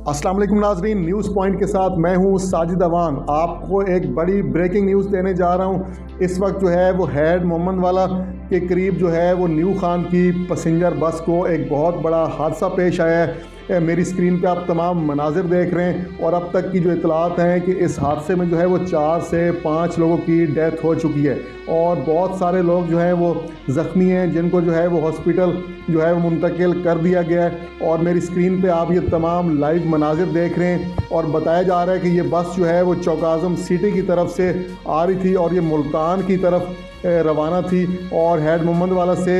अस्सलाम वालेकुम नाज़रीन, न्यूज़ पॉइंट के साथ मैं हूं साजिद अवान। आपको एक बड़ी ब्रेकिंग न्यूज़ देने जा रहा हूं। इस वक्त जो है वो हेड मोहम्मद वाला के करीब जो है वो न्यू खान की पैसेंजर बस को एक बहुत बड़ा हादसा पेश आया है। मेरी स्क्रीन पे आप तमाम मनाजिर देख रहे हैं और अब तक की जो इतलात हैं कि इस हादसे में जो है वो 4 से 5 लोगों की डेथ हो चुकी है और बहुत सारे लोग जो हैं वो ज़ख्मी हैं, जिनको जो है वो हॉस्पिटल जो है वो मुंतकिल कर दिया गया है। और मेरी स्क्रीन पे आप ये तमाम लाइव मनाजिर देख रहे हैं और बताया जा रहा है कि ये बस जो है वो चौकाज़म सिटी की तरफ से आ रही थी और ये मुल्तान की तरफ रवाना थी और हेड मोहम्मद वाला से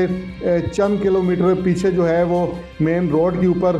चंद किलोमीटर पीछे जो है वो मेन रोड के ऊपर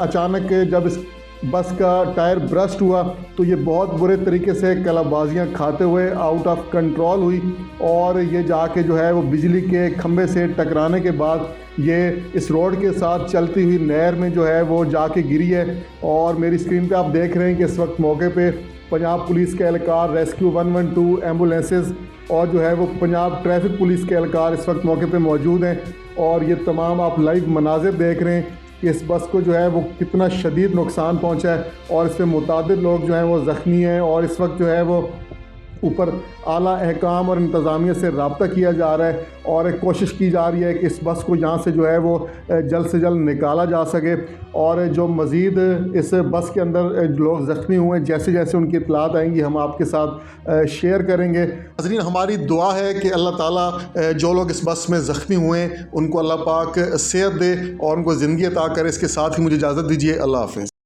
अचानक जब इस बस का टायर ब्रस्ट हुआ तो ये बहुत बुरे तरीके से कलाबाजियाँ खाते हुए आउट ऑफ कंट्रोल हुई और ये जाके जो है वो बिजली के खंभे से टकराने के बाद ये इस रोड के साथ चलती हुई नहर में जो है वो जाके गिरी है। और मेरी स्क्रीन पे आप देख रहे हैं कि इस वक्त मौके पे पंजाब पुलिस के एहलकार, रेस्क्यू 112 एम्बुलेंसेस और जो है वो पंजाब ट्रैफिक पुलिस के एहलकार इस वक्त मौके पे मौजूद हैं। और ये तमाम आप लाइव मनाजिर देख रहे हैं कि इस बस को जो है वो कितना शदीद नुकसान पहुंचा है और इससे मुतादिद लोग जो हैं वो ज़ख्मी हैं। और इस वक्त जो है वो ऊपर आला अहकाम और इंतज़ामिया से रब्ता किया जा रहा है और एक कोशिश की जा रही है कि इस बस को यहाँ से जो है वो जल्द से जल्द निकाला जा सके। और जो मज़ीद इस बस के अंदर लोग ज़ख्मी हुए, जैसे जैसे उनकी इतलात आएंगी हम आपके साथ शेयर करेंगे। नाज़रीन, हमारी दुआ है कि अल्लाह ताला जो लोग इस बस में ज़ख्मी हुए उनको अल्लाह पाक सेहत दे और उनको ज़िंदगी अता करे। इसके साथ ही मुझे इजाज़त दीजिए। अल्लाह हाफ़िज़।